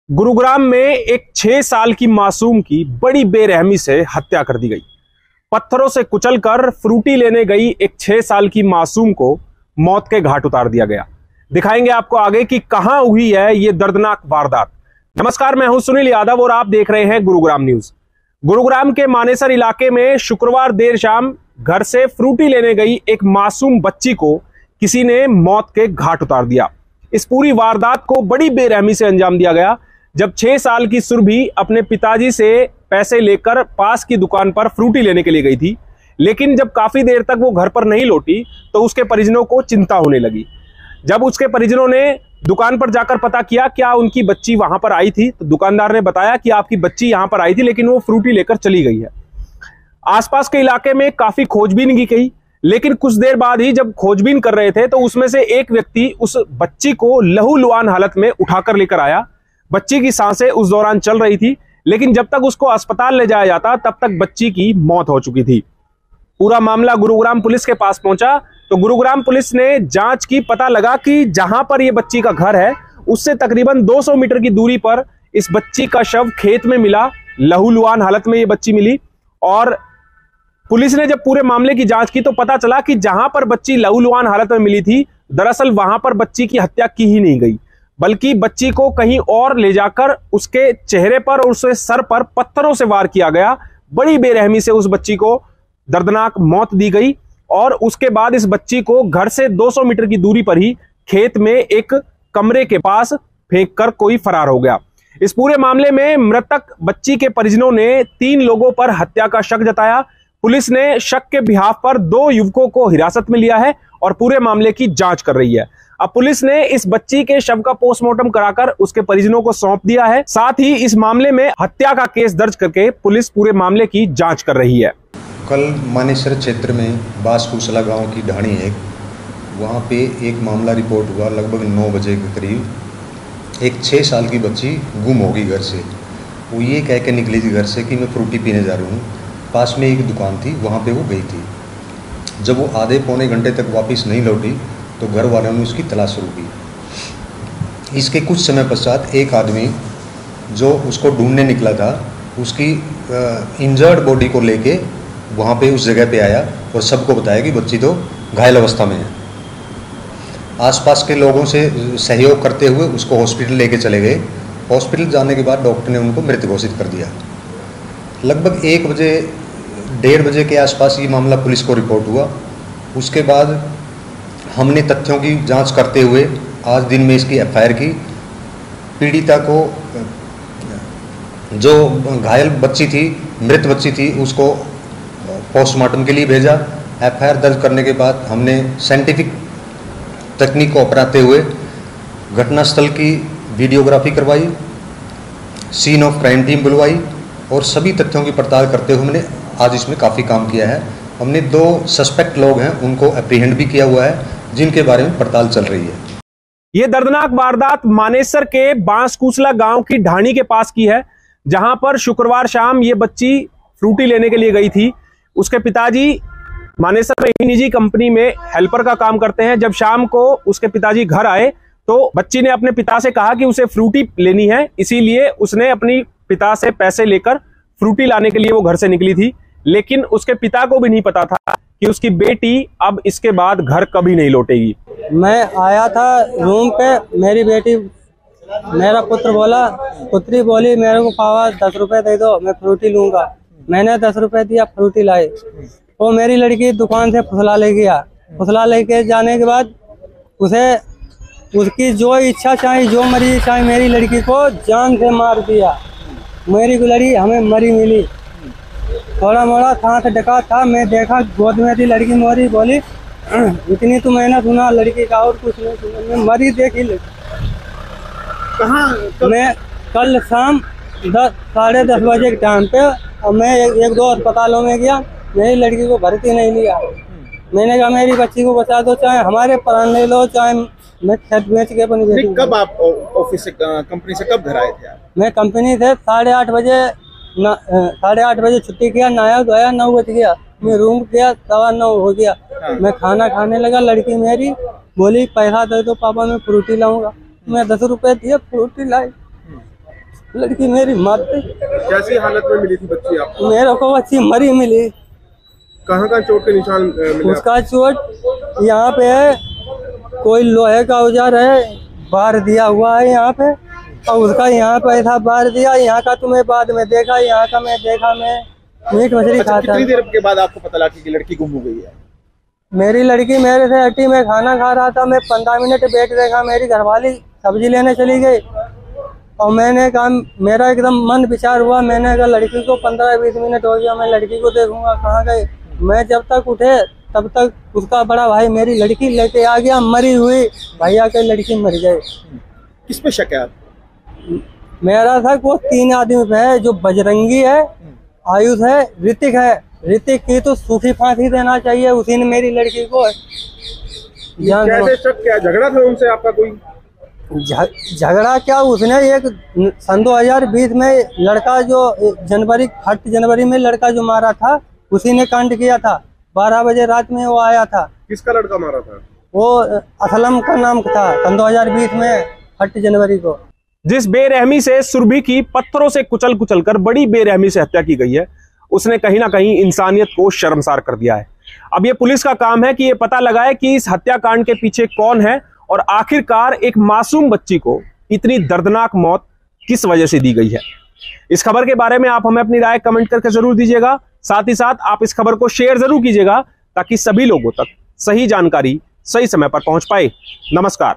गुरुग्राम में एक 6 साल की मासूम की बड़ी बेरहमी से हत्या कर दी गई। पत्थरों से कुचलकर फ्रूटी लेने गई एक 6 साल की मासूम को मौत के घाट उतार दिया गया। दिखाएंगे आपको आगे कि कहां हुई है ये दर्दनाक वारदात। नमस्कार, मैं हूं सुनील यादव और आप देख रहे हैं गुरुग्राम न्यूज। गुरुग्राम के मानेसर इलाके में शुक्रवार देर शाम घर से फ्रूटी लेने गई एक मासूम बच्ची को किसी ने मौत के घाट उतार दिया। इस पूरी वारदात को बड़ी बेरहमी से अंजाम दिया गया जब 6 साल की सुरभि अपने पिताजी से पैसे लेकर पास की दुकान पर फ्रूटी लेने के लिए गई थी, लेकिन जब काफी देर तक वो घर पर नहीं लौटी तो उसके परिजनों को चिंता होने लगी। जब उसके परिजनों ने दुकान पर जाकर पता किया क्या उनकी बच्ची वहां पर आई थी, तो दुकानदार ने बताया कि आपकी बच्ची यहां पर आई थी लेकिन वो फ्रूटी लेकर चली गई है। आसपास के इलाके में काफी खोजबीन की गई, लेकिन कुछ देर बाद ही जब खोजबीन कर रहे थे तो उसमें से एक व्यक्ति उस बच्ची को लहूलुहान हालत में उठाकर लेकर आया। बच्ची की सांसें उस दौरान चल रही थी, लेकिन जब तक उसको अस्पताल ले जाया जाता तब तक बच्ची की मौत हो चुकी थी। पूरा मामला गुरुग्राम पुलिस के पास पहुंचा तो गुरुग्राम पुलिस ने जांच की, पता लगा कि जहां पर यह बच्ची का घर है उससे तकरीबन 200 मीटर की दूरी पर इस बच्ची का शव खेत में मिला। लहूलुहान हालत में यह बच्ची मिली और पुलिस ने जब पूरे मामले की जांच की तो पता चला कि जहां पर बच्ची लहूलुहान हालत में मिली थी, दरअसल वहां पर बच्ची की हत्या की ही नहीं गई, बल्कि बच्ची को कहीं और ले जाकर उसके चेहरे पर और उसके सर पर पत्थरों से वार किया गया। बड़ी बेरहमी से उस बच्ची को दर्दनाक मौत दी गई और उसके बाद इस बच्ची को घर से 200 मीटर की दूरी पर ही खेत में एक कमरे के पास फेंककर कोई फरार हो गया। इस पूरे मामले में मृतक बच्ची के परिजनों ने 3 लोगों पर हत्या का शक जताया। पुलिस ने शक के बिहाफ पर 2 युवकों को हिरासत में लिया है और पूरे मामले की जांच कर रही है। अब पुलिस ने इस बच्ची के शव का पोस्टमार्टम कराकर उसके परिजनों को सौंप दिया है। साथ ही इस मामले में हत्या का केस दर्ज करके पुलिस पूरे मामले की जांच कर रही है। कल मानेसर क्षेत्र में बासकुसला गांव की ढाणी है, वहां पे एक मामला रिपोर्ट हुआ। लगभग 9 बजे के करीब एक 6 साल की बच्ची गुम होगी घर से। वो ये कह के निकली थी घर से कि मैं फ्रूटी पीने जा रही हूँ। पास में एक दुकान थी, वहाँ पे वो गई थी। जब वो आधे पौने घंटे तक वापस नहीं लौटी तो घर वालों ने उसकी तलाश शुरू की। इसके कुछ समय पश्चात एक आदमी जो उसको ढूंढने निकला था, उसकी इंजर्ड बॉडी को लेके वहाँ पे उस जगह पे आया और सबको बताया कि बच्ची तो घायल अवस्था में है। आसपास के लोगों से सहयोग करते हुए उसको हॉस्पिटल लेके चले गए। हॉस्पिटल जाने के बाद डॉक्टर ने उनको मृत घोषित कर दिया। लगभग 1 बजे 1:30 बजे के आसपास ये मामला पुलिस को रिपोर्ट हुआ। उसके बाद हमने तथ्यों की जांच करते हुए आज दिन में इसकी एफआईआर की। पीड़िता को, जो घायल बच्ची थी, मृत बच्ची थी, उसको पोस्टमार्टम के लिए भेजा। एफआईआर दर्ज करने के बाद हमने साइंटिफिक तकनीक को अपनाते हुए घटनास्थल की वीडियोग्राफी करवाई, सीन ऑफ क्राइम टीम बुलवाई और सभी तथ्यों की पड़ताल करते हुए हमने आज इसमें काफ़ी काम किया है। हमने 2 सस्पेक्ट लोग हैं उनको एप्रीहेंड भी किया हुआ है, जिनके बारे में पड़ताल चल रही है। यह दर्दनाक वारदात मानेसर के बांसकुसला गांव की ढाणी के पास की है, जहां पर शुक्रवार शाम ये बच्ची फ्रूटी लेने के लिए गई थी। उसके पिताजी मानेसर में ही निजी कंपनी में हेल्पर का काम करते हैं। जब शाम को उसके पिताजी घर आए तो बच्ची ने अपने पिता से कहा कि उसे फ्रूटी लेनी है, इसीलिए उसने अपनी पिता से पैसे लेकर फ्रूटी लाने के लिए वो घर से निकली थी। लेकिन उसके पिता को भी नहीं पता था कि उसकी बेटी अब इसके बाद घर कभी नहीं लौटेगी। मैं आया था रूम पे, मेरी बेटी, मेरा पुत्री बोली मेरे को पापा 10 रुपए दे दो, मैं फ्रूटी लूंगा। मैंने 10 रुपए दिया, फ्रूटी लाई। वो मेरी लड़की दुकान से फुसला ले गया। फुसला लेके जाने के बाद उसे उसकी जो इच्छा चाहिए, जो मर्जी चाहिए, मेरी लड़की को जान से मार दिया। मेरी गुलरी हमें मरी मिली। थोड़ा मोड़ा था डका था, मैं देखा गोद में थी लड़की। मोरी बोली इतनी तो मैंने सुना लड़की का, और कुछ नहीं सुना। मैं मरी देखी। कहाँ? मैं कल शाम 10-10:30 बजे के टाइम पे, और मैं एक 2 अस्पतालों में गया, मेरी लड़की को भर्ती नहीं लिया। मैंने कहा मेरी बच्ची को बचा दो, चाहे हमारे प्राण ले लो, चाहे मैं खेत बेच के अपनी बेटी। कब आप ऑफिस से, कंपनी से कब घर आए थे आप? मैं कंपनी से 8:30 बजे छुट्टी किया, नहाया धोया, 9 बज गया। मैं रूम गया, 9:15 हो गया। मैं खाना खाने लगा। लड़की मेरी बोली पैसा दे दो पापा, मैं फ्रूटी लाऊंगा। मैं 10 रुपए दिए, फ्रूटी लाई। लड़की मेरी मर गई। कैसी हालत में मिली थी बच्ची आपको? मेरे को बच्ची मरी मिली। कहाँ कहाँ चोट के निशान मिले? उसका चोट यहाँ पे है, कोई लोहे का औजार है बार दिया हुआ है यहाँ पे, और उसका यहाँ पे था बार दिया। यहाँ का तुम्हें बाद में देखा, यहाँ का मैं देखा, मैं मीट मछली खाता। कितनी देर के बाद आपको पता लगा कि लड़की गुम हो गई है? मेरी लड़की मेरे से हटी, मैं खाना खा रहा था, मैं 15 मिनट बैठ देखा, मेरी घरवाली सब्जी लेने चली गई और मैंने कहा, मेरा एकदम मन विचार हुआ, मैंने कहा लड़की को 15-20 मिनट हो गया, मैं लड़की को देखूंगा कहाँ गई। मैं जब तक उठे तब तक उसका बड़ा भाई मेरी लड़की लेके आ गया मरी हुई। भैया के लड़की मर गई। किस पे शक है आप? मेरा था वो 3 आदमी पे है, जो बजरंगी है, आयुष है, ऋतिक है। ऋतिक की तो सूखी फांसी देना चाहिए, उसी ने मेरी लड़की को कैसे शक? क्या झगड़ा था उनसे आपका कोई? झगड़ा क्या, उसने एक सन 2020 में लड़का जो जनवरी में लड़का जो मारा था, उसी ने कांड किया था। 12 बजे रात में वो आया था। किसका लड़का मारा था? वो असलम का नाम था। सन 2020 में 8 जनवरी को। जिस बेरहमी से सुरभि की पत्थरों से कुचल कर बड़ी बेरहमी से हत्या की गई है, उसने कहीं ना कहीं इंसानियत को शर्मसार कर दिया है। अब ये पुलिस का काम है कि ये पता लगाए कि इस हत्याकांड के पीछे कौन है और आखिरकार एक मासूम बच्ची को इतनी दर्दनाक मौत किस वजह से दी गई है। इस खबर के बारे में आप हमें अपनी राय कमेंट करके जरूर दीजिएगा। साथ ही साथ आप इस खबर को शेयर जरूर कीजिएगा ताकि सभी लोगों तक सही जानकारी सही समय पर पहुंच पाए। नमस्कार।